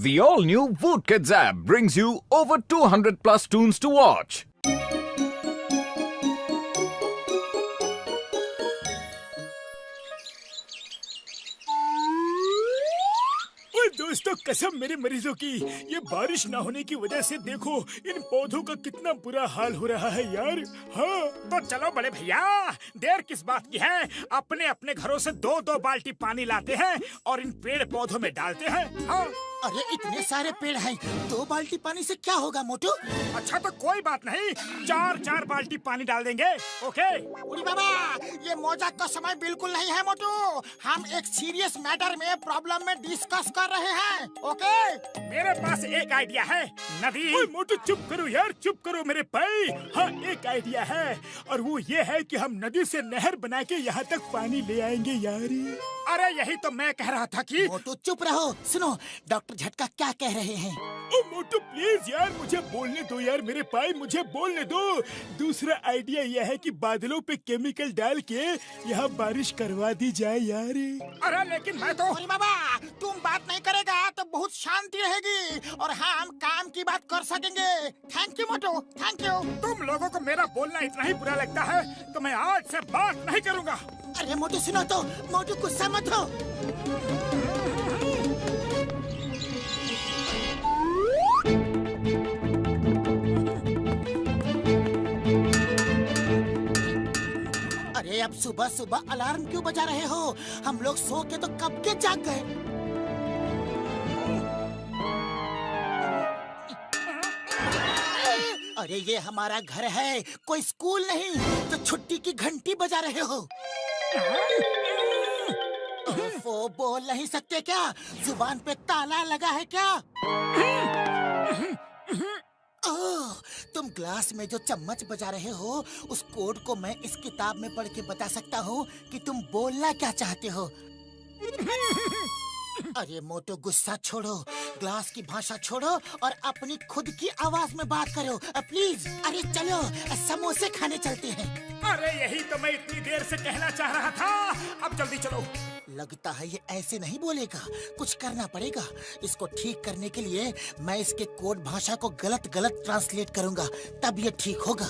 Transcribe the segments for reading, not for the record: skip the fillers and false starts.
The all-new Voot Kids app brings you over 200 plus tunes to watch. दोस्तों, कसम मेरे मरीजों की, ये बारिश ना होने की वजह से देखो इन पौधों का कितना बुरा हाल हो रहा है यार। हाँ तो चलो बड़े भैया, देर किस बात की है, अपने अपने घरों से 2-2 बाल्टी पानी लाते हैं और इन पेड़ पौधों में डालते हैं। हाँ अरे इतने सारे पेड़ हैं, 2 बाल्टी पानी से क्या होगा मोटू? अच्छा तो कोई बात नहीं, 4-4 बाल्टी पानी डाल देंगे। ओके उरी बाबा, ये मौजाक का समय बिल्कुल नहीं है मोटू। हम एक सीरियस मैटर में प्रॉब्लम में डिस्कस कर रहे हैं। ओके मेरे पास एक आइडिया है। नदी। ओए मोटू चुप करो यार, चुप करो मेरे भाई। हाँ एक आइडिया है और वो ये है कि हम नदी से नहर बना के यहाँ तक पानी ले आएंगे यार। अरे यही तो मैं कह रहा था कि मोटू चुप रहो। सुनो डॉक्टर झटका क्या कह रहे हैं। ओ मोटू प्लीज यार, मुझे बोलने दो यार मेरे भाई, मुझे बोलने दो। दूसरा आइडिया यह है कि बादलों पे केमिकल डाल के यहाँ बारिश करवा दी जाए यार। अरे लेकिन मैं तो बाबा, तुम बात नहीं करेगा तो बहुत शांति रहेगी और हम काम की बात कर सकेंगे। Thank you Motu, thank you. तुम लोगों को मेरा बोलना इतना ही बुरा लगता है तो मैं आज से बात नहीं करूँगा। अरे मोटू सुनो तो, मोटू गुस्सा मत हो। अरे अब सुबह सुबह अलार्म क्यों बजा रहे हो? हम लोग सो के तो कब के जाग गए। अरे ये हमारा घर है, कोई स्कूल नहीं, तो छुट्टी की घंटी बजा रहे हो। वो बोल नहीं सकते क्या? जुबान पे ताला लगा है क्या? ओह, तुम ग्लास में जो चम्मच बजा रहे हो उस कोड को मैं इस किताब में पढ़ के बता सकता हूँ कि तुम बोलना क्या चाहते हो। अरे मोटू गुस्सा छोड़ो, ग्लास की भाषा छोड़ो और अपनी खुद की आवाज में बात करो प्लीज। अरे चलो समोसे खाने चलते हैं। अरे यही तो मैं इतनी देर से कहना चाह रहा था, अब जल्दी चलो। लगता है ये ऐसे नहीं बोलेगा, कुछ करना पड़ेगा। इसको ठीक करने के लिए मैं इसके कोड भाषा को गलत गलत ट्रांसलेट करूंगा, तब ये ठीक होगा।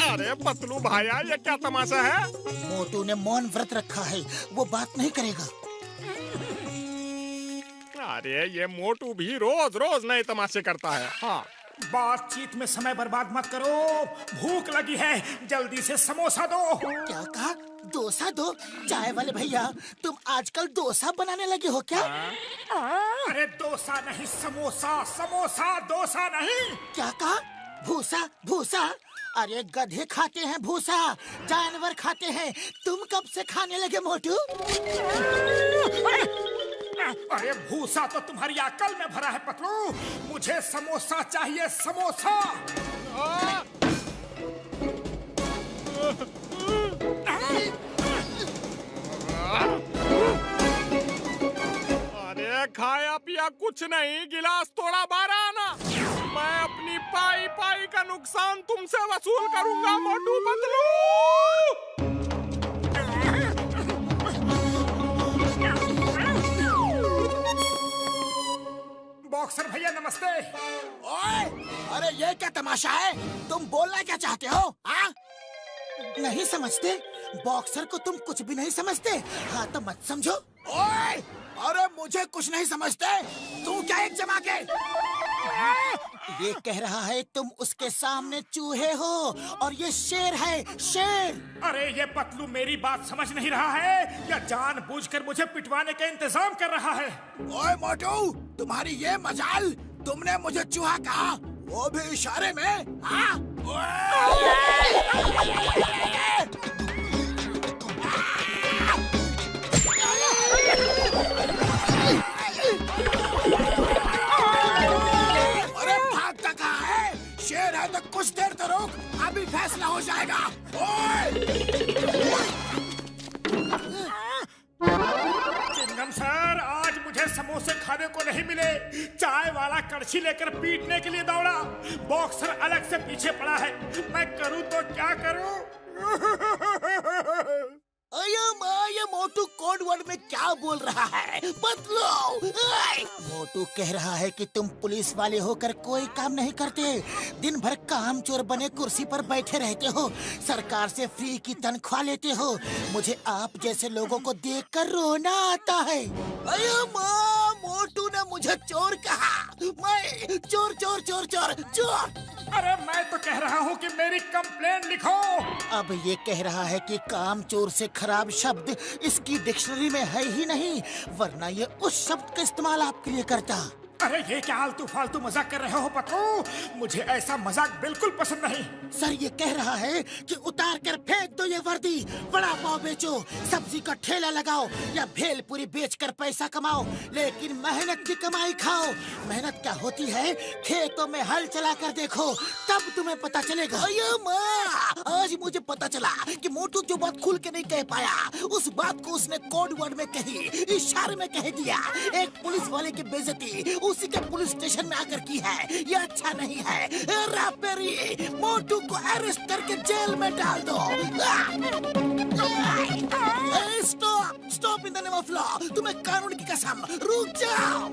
अरे पतलू भाया, ये क्या तमाशा है? मोटू ने मौन व्रत रखा है, वो बात नहीं करेगा। अरे ये मोटू भी रोज रोज नए तमाशे करता है। हाँ बातचीत में समय बर्बाद मत करो, भूख लगी है, जल्दी से समोसा दो। क्या कहा? डोसा दो? चाय वाले भैया, तुम आजकल डोसा बनाने लगे हो क्या? अरे डोसा नहीं समोसा, समोसा डोसा नहीं। क्या कहा? भूसा भूसा? अरे गधे खाते हैं भूसा, जानवर खाते हैं, तुम कब से खाने लगे मोटू? अरे भूसा तो तुम्हारी अकल में भरा है पतलू, मुझे समोसा चाहिए, समोसा। अरे खाया पिया कुछ नहीं, गिलास तोड़ा 12 आना। मैं अपनी पाई पाई का नुकसान तुमसे वसूल करूंगा मोटू पतलू। बॉक्सर भैया नमस्ते। ओए, अरे ये क्या तमाशा है? तुम बोलना क्या चाहते हो? हाँ? नहीं समझते? बॉक्सर को तुम कुछ भी नहीं समझते? हाँ तो मत समझो। ओए, अरे मुझे कुछ नहीं समझते? तू क्या एक जमा के? ये कह रहा है तुम उसके सामने चूहे हो और ये शेर है, शेर। अरे ये पतलू मेरी बात समझ नहीं रहा है या जानबूझकर मुझे पिटवाने का इंतजाम कर रहा है? ओए मोटू, तुम्हारी ये मजाल, तुमने मुझे चूहा कहा, वो भी इशारे में। हाँ? अरे भागता कहाँ है? शेर है तो कुछ देर तो रुक, अभी फैसला हो जाएगा। चिंगम सर, आज मुझे समोसे खाने को नहीं मिले। चाय वाला कड़छी लेकर पीटने के लिए दौड़ा, बॉक्सर अलग से पीछे पड़ा है। मैं करूं तो क्या करूं? अयो ये मोटू कोड वर्ड में क्या बोल रहा है? बदलो। मोटू कह रहा है कि तुम पुलिस वाले होकर कोई काम नहीं करते, दिन भर काम चोर बने कुर्सी पर बैठे रहते हो, सरकार से फ्री की तनख्वाह लेते हो। मुझे आप जैसे लोगों को देखकर रोना आता है। अयो माँ, मोटू ने मुझे चोर कहा। मैं चोर चोर चोर चोर चोर। अरे मैं तो कह रहा हूँ कि मेरी कंप्लेंट लिखो। अब ये कह रहा है कि काम चोर से खराब शब्द इसकी डिक्शनरी में है ही नहीं, वरना ये उस शब्द का इस्तेमाल आपके लिए करता। अरे ये क्या आलतू फालतू मजाक कर रहे हो पप्पू? मुझे ऐसा मजाक बिल्कुल पसंद नहीं। सर ये कह रहा है कि उतार कर फेंक दो ये वर्दी, बड़ा पाव बेचो, सब्जी का ठेला लगाओ या भेलपुरी बेचकर पैसा कमाओ, लेकिन मेहनत की कमाई खाओ। मेहनत क्या होती है खेतों में हल चला कर देखो, तब तुम्हें पता चलेगा। अयो माँ, आज मुझे पता चला कि मोटू जो बात खुल के नहीं कह पाया, उस बात को उसने कोड वर्ड में कही, इशारे में कह दिया। एक पुलिस वाले की बेइज्जती उसी के पुलिस स्टेशन में आकर की है, ये अच्छा नहीं है। रापेरी, मोटू को अरेस्ट करके जेल में डाल दो। Stop, stop in the name of law. तुम्हें कानून की कसम, रुक जाओ।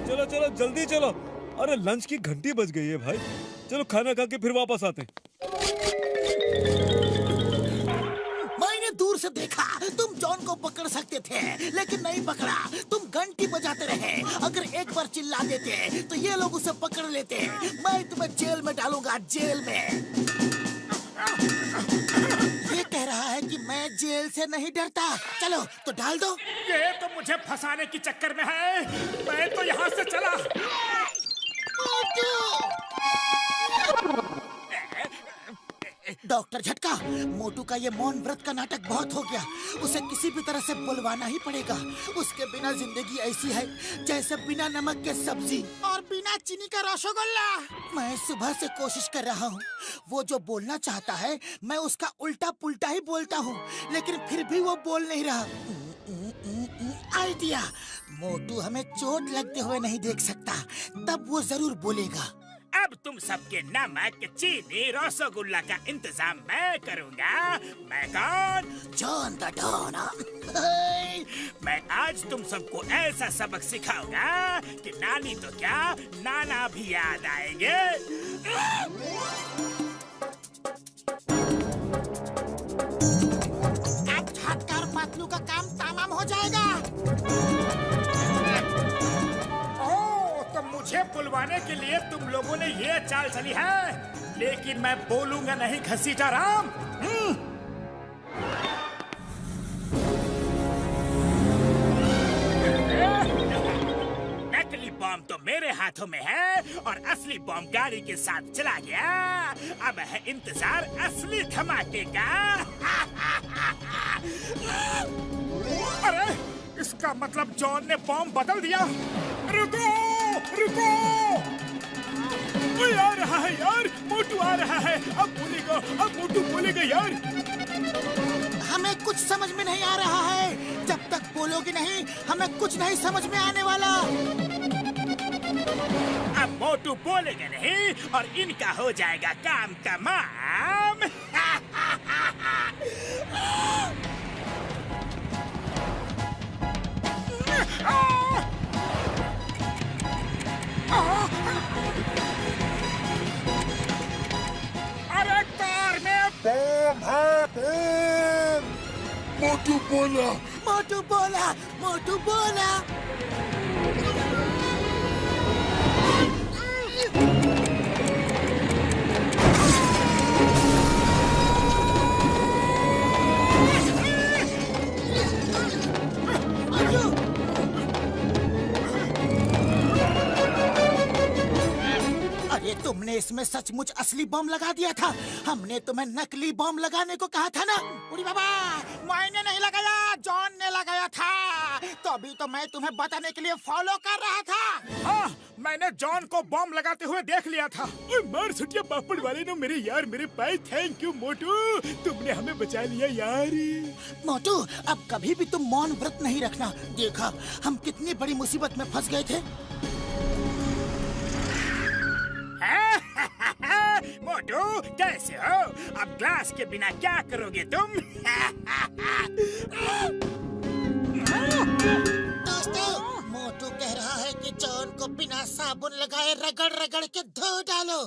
चलो चलो जल्दी चलो, अरे लंच की घंटी बज गई है भाई। चलो खाना खा के फिर वापस आते हैं। मैंने दूर से देखा तुम जॉन को पकड़ सकते थे, लेकिन नहीं पकड़ा। तुम घंटी बजाते रहे। अगर एक बार चिल्ला देते तो ये लोग उसे पकड़ लेते। मैं तुम्हें जेल में डालूंगा, जेल में। ये कह रहा है कि मैं जेल से नहीं डरता। चलो तो डाल दो। ये तो मुझे फंसाने की चक्कर में है। मैं तो यहाँ से चला। डॉक्टर झटका, मोटू का ये मौन व्रत का नाटक बहुत हो गया। उसे किसी भी तरह से बुलवाना ही पड़ेगा। उसके बिना जिंदगी ऐसी है जैसे बिना नमक के सब्जी और बिना चीनी का रसगुल्ला। मैं सुबह से कोशिश कर रहा हूँ, वो जो बोलना चाहता है मैं उसका उल्टा पुल्टा ही बोलता हूँ, लेकिन फिर भी वो बोल नहीं रहा। आइडिया, मोटू हमें चोट लगते हुए नहीं देख सकता, तब वो जरूर बोलेगा। अब तुम सबके नमक, चीनी, रसगुल्ला का इंतजाम मैं करूंगा। मैं कौन? John the don. मैं आज तुम सबको ऐसा सबक सिखाऊंगा कि नानी तो क्या, नाना भी याद आएंगे। अब झटकार पतलू का काम तमाम हो जाएगा। मुझे बुलवाने के लिए तुम लोगों ने ये चाल चली है, लेकिन मैं बोलूंगा नहीं घसीटा राम। नकली बॉम्ब तो मेरे हाथों में है और असली बॉम्ब गाड़ी के साथ चला गया। अब है इंतजार असली धमाके का। अरे इसका मतलब जॉन ने बॉम्ब बदल दिया। रुको रुको, कोई आ रहा है यार, मोटू आ रहा है। अब बोलेगा, अब मोटू बोलेगा यार। हमें कुछ समझ में नहीं आ रहा है। जब तक बोलोगे नहीं हमें कुछ नहीं समझ में आने वाला। अब मोटू बोलेगा नहीं और इनका हो जाएगा काम तमाम। अरे कार में बम है, बम। मोटू बोला, मोटू बोला, मोटू बोला। अरे तुमने इसमें सचमुच असली बम लगा दिया था। हमने तुम्हें नकली बम लगाने को कहा था ना। उड़ी बाबा, मैंने नहीं लगाया, जॉन ने लगाया था। तो अभी तो मैं तुम्हें बताने के लिए फॉलो कर रहा था। हाँ, मैंने जॉन को बम लगाते हुए देख लिया था। ओए मार सटिया पापड़ वाले ने मेरे यार मेरे पाए। थैंक यू मोटू, तुमने हमें बचा लिया यार। मोटू, अब कभी भी तुम मौन व्रत नहीं रखना। देखा हम कितनी बड़ी मुसीबत में फंस गए थे। मोटू कैसे हो? अब ग्लास के बिना क्या करोगे तुम? दोस्तों, मोटू कह रहा है कि जॉन को बिना साबुन लगाए रगड़ रगड़ के धो डालो।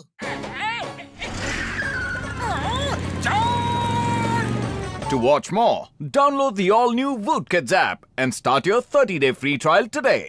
To watch more, download the all-new Woot Kids app and start your 30-day free trial today.